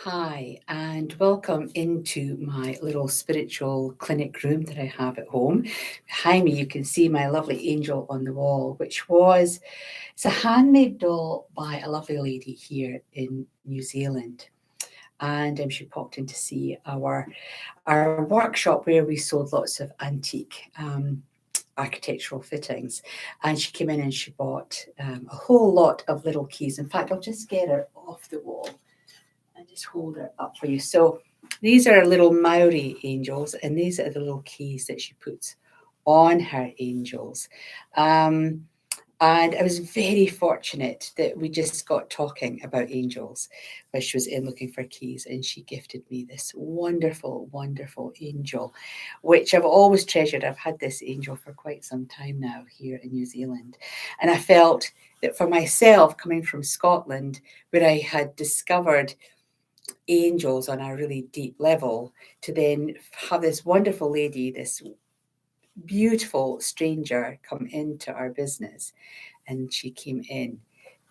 Hi, and welcome into my little spiritual clinic room that I have at home. Behind me, you can see my lovely angel on the wall, it's a handmade doll by a lovely lady here in New Zealand. And she popped in to see our workshop where we sold lots of antique architectural fittings. And she came in and she bought a whole lot of little keys. In fact, I'll just get her off the wall and just hold it up for you. So these are little Maori angels, and these are the little keys that she puts on her angels. Um, and I was very fortunate that we just got talking about angels while she was in looking for keys, and she gifted me this wonderful, wonderful angel, which I've always treasured. I've had this angel for quite some time now here in New Zealand. And I felt that for myself, coming from Scotland, where I had discovered angels on a really deep level, to then have this wonderful lady, this beautiful stranger come into our business. And she came in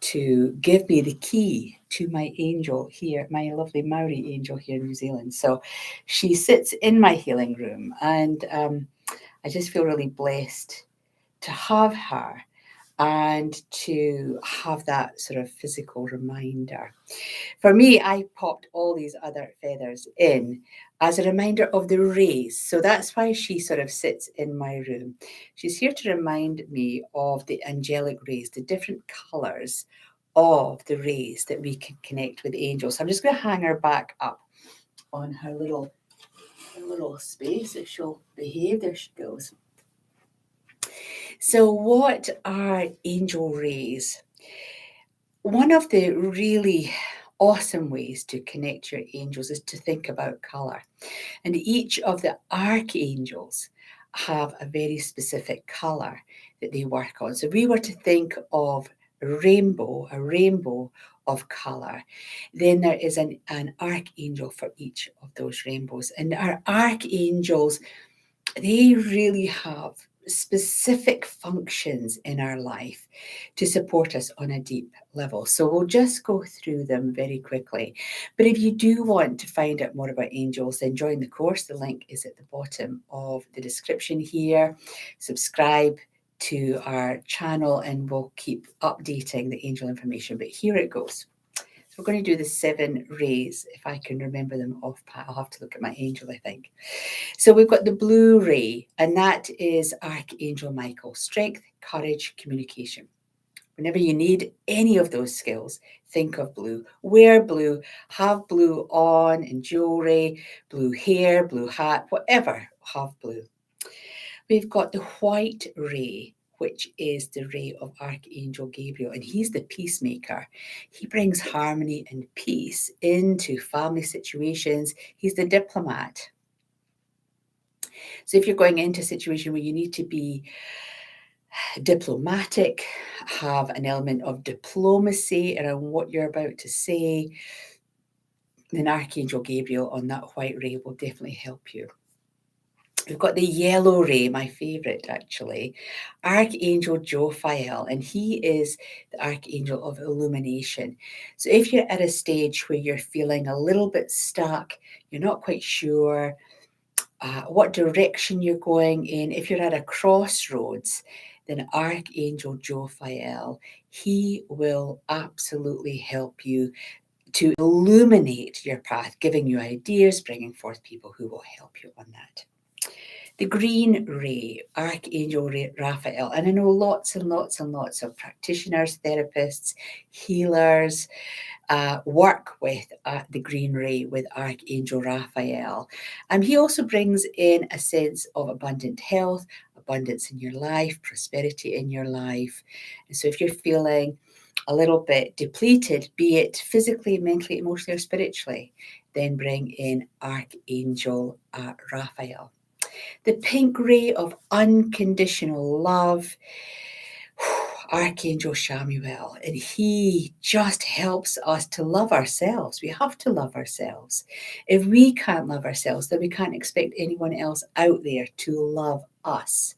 to give me the key to my angel here, my lovely Maori angel here in New Zealand. So she sits in my healing room, and I just feel really blessed to have her and to have that sort of physical reminder. For me, I popped all these other feathers in as a reminder of the rays. So that's why she sort of sits in my room. She's here to remind me of the angelic rays, the different colors of the rays that we can connect with angels. So I'm just going to hang her back up on her little space if she'll behave. There she goes. So, what are angel rays? One of the really awesome ways to connect your angels is to think about color. And each of the archangels have a very specific color that they work on. So, if we were to think of a rainbow of color, then there is an archangel for each of those rainbows. And our archangels, they really have specific functions in our life to support us on a deep level. So we'll just go through them very quickly. But if you do want to find out more about angels, then join the course. The link is at the bottom of the description here. Subscribe to our channel and we'll keep updating the angel information. But here it goes. So we're going to do the 7 rays, if I can remember them off pat. I'll have to look at my angel, I think. So we've got the blue ray, and that is Archangel Michael. Strength, courage, communication. Whenever you need any of those skills, think of blue. Wear blue, have blue on in jewelry, blue hair, blue hat, whatever, have blue. We've got the white ray, which is the ray of Archangel Gabriel, and he's the peacemaker. He brings harmony and peace into family situations. He's the diplomat. So if you're going into a situation where you need to be diplomatic, have an element of diplomacy around what you're about to say, then Archangel Gabriel on that white ray will definitely help you. We've got the yellow ray, my favorite actually, Archangel Jophiel, and he is the Archangel of illumination. So if you're at a stage where you're feeling a little bit stuck, you're not quite sure what direction you're going in, if you're at a crossroads, then Archangel Jophiel, he will absolutely help you to illuminate your path, giving you ideas, bringing forth people who will help you on that. The green ray, Archangel Raphael, and I know lots and lots and lots of practitioners, therapists, healers work with the green ray with Archangel Raphael. He also brings in a sense of abundant health, abundance in your life, prosperity in your life. And so if you're feeling a little bit depleted, be it physically, mentally, emotionally, or spiritually, then bring in Archangel Raphael. The pink ray of unconditional love, Archangel Shamuel, and he just helps us to love ourselves. We have to love ourselves. If we can't love ourselves, then we can't expect anyone else out there to love us.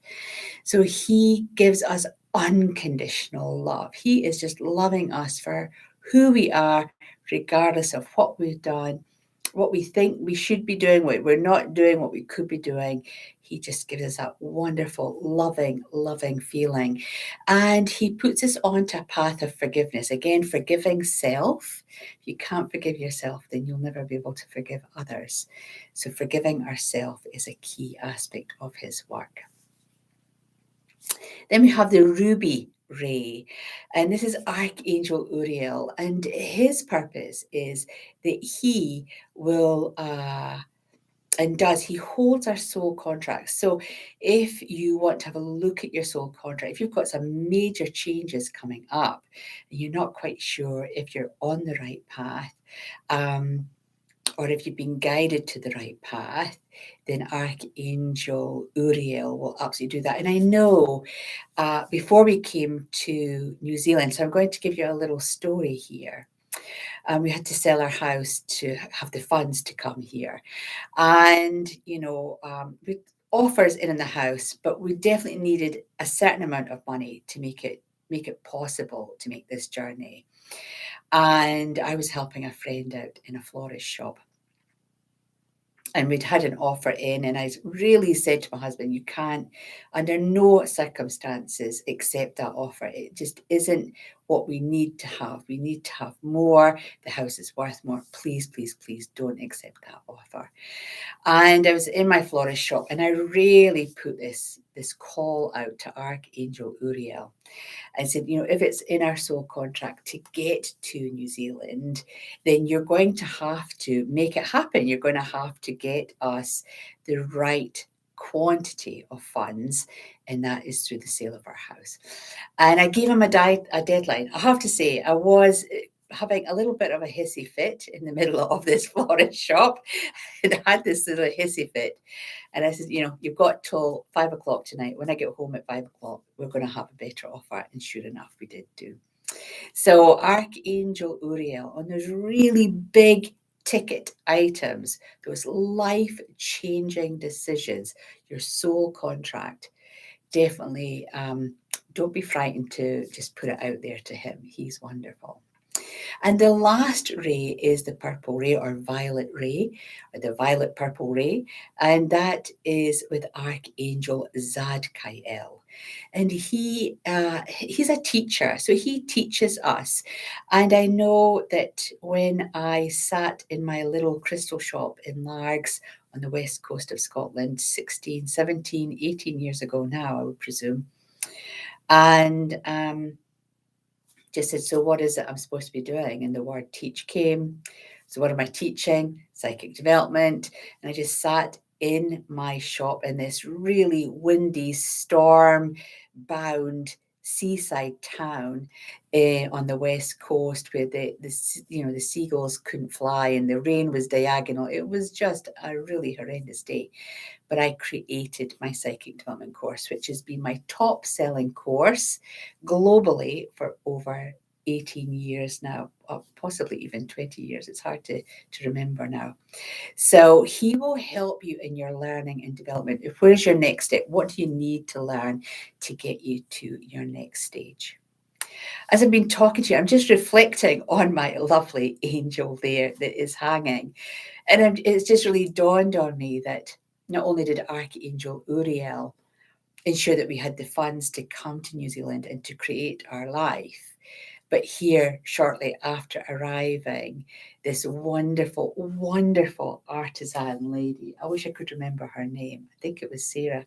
So he gives us unconditional love. He is just loving us for who we are, regardless of what we've done, what we think we should be doing, what we're not doing, what we could be doing. He just gives us that wonderful, loving feeling. And he puts us onto a path of forgiveness. Again, forgiving self. If you can't forgive yourself, then you'll never be able to forgive others. So forgiving ourselves is a key aspect of his work. Then we have the ruby ray, and this is Archangel Uriel, and his purpose is that he will he holds our soul contracts. So if you want to have a look at your soul contract, if you've got some major changes coming up and you're not quite sure if you're on the right path, or if you've been guided to the right path, then Archangel Uriel will absolutely do that. And I know before we came to New Zealand, so I'm going to give you a little story here. We had to sell our house to have the funds to come here. And, with offers in the house, but we definitely needed a certain amount of money to make it possible to make this journey. And I was helping a friend out in a florist shop. And we'd had an offer in, and I really said to my husband, you can't, under no circumstances, accept that offer. It just isn't what we need to have. We need to have more. The house is worth more. Please, please, please don't accept that offer. And I was in my florist shop, and I really put this call out to Archangel Uriel. I said, if it's in our soul contract to get to New Zealand, then you're going to have to make it happen. You're going to have to get us the right quantity of funds, and that is through the sale of our house. And I gave him a deadline. I have to say, I was having a little bit of a hissy fit in the middle of this florist shop, and I had this little hissy fit. And I said, you've got till 5 o'clock tonight. When I get home at 5 o'clock, we're going to have a better offer. And sure enough, we did do. So Archangel Uriel, on those really big ticket items, those life-changing decisions, your soul contract, definitely don't be frightened to just put it out there to him. He's wonderful. And the last ray is the purple ray or violet ray, or the violet purple ray, and that is with Archangel Zadkiel. And he's a teacher, so he teaches us. And I know that when I sat in my little crystal shop in Largs on the west coast of Scotland 16, 17, 18 years ago now, I would presume, and just said, so what is it I'm supposed to be doing? And the word teach came. So what am I teaching? Psychic development. And I just sat in my shop in this really windy, storm-bound seaside town on the west coast, where the seagulls couldn't fly and the rain was diagonal. It was just a really horrendous day. But I created my psychic development course, which has been my top selling course globally for over 18 years now, possibly even 20 years. It's hard to remember now. So he will help you in your learning and development. Where's your next step? What do you need to learn to get you to your next stage? As I've been talking to you, I'm just reflecting on my lovely angel there that is hanging. And it's just really dawned on me that not only did Archangel Uriel ensure that we had the funds to come to New Zealand and to create our life, but here, shortly after arriving, this wonderful, wonderful artisan lady, I wish I could remember her name. I think it was Sarah.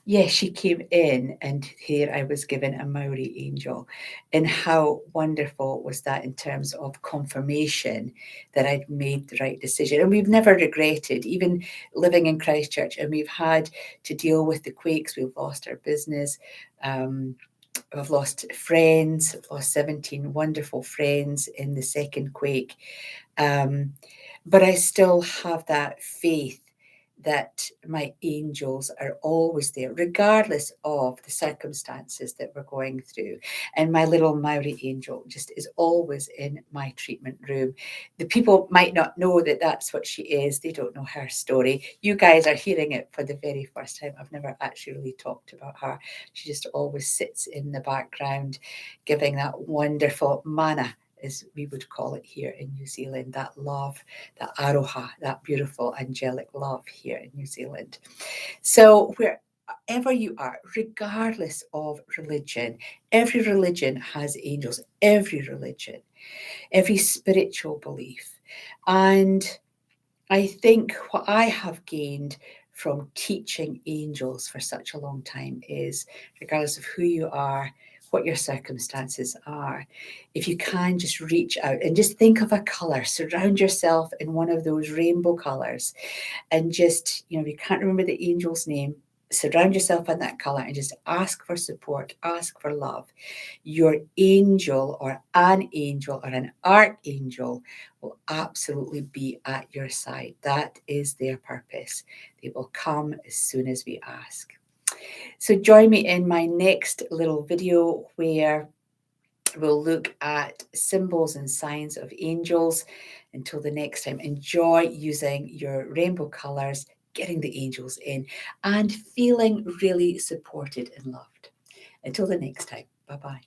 Yes, she came in, and here I was given a Maori angel. And how wonderful was that in terms of confirmation that I'd made the right decision. And we've never regretted, even living in Christchurch, and we've had to deal with the quakes. We've lost our business. We've lost friends. We've lost 17 wonderful friends in the second quake. But I still have that faith that my angels are always there, regardless of the circumstances that we're going through. And my little Maori angel just is always in my treatment room. The people might not know that that's what she is. They don't know her story. You guys are hearing it for the very first time. I've never actually really talked about her. She just always sits in the background, giving that wonderful mana as we would call it here in New Zealand, that love, that aroha, that beautiful angelic love here in New Zealand. So wherever you are, regardless of religion, every religion has angels, every religion, every spiritual belief. And I think what I have gained from teaching angels for such a long time is, regardless of who you are, what your circumstances are, if you can just reach out and just think of a color, surround yourself in one of those rainbow colors, and just, if you can't remember the angel's name, surround yourself in that color and just ask for support, ask for love. Your angel or an archangel will absolutely be at your side. That is their purpose. They will come as soon as we ask. So join me in my next little video where we'll look at symbols and signs of angels. Until the next time, enjoy using your rainbow colors, getting the angels in, and feeling really supported and loved. Until the next time, bye-bye.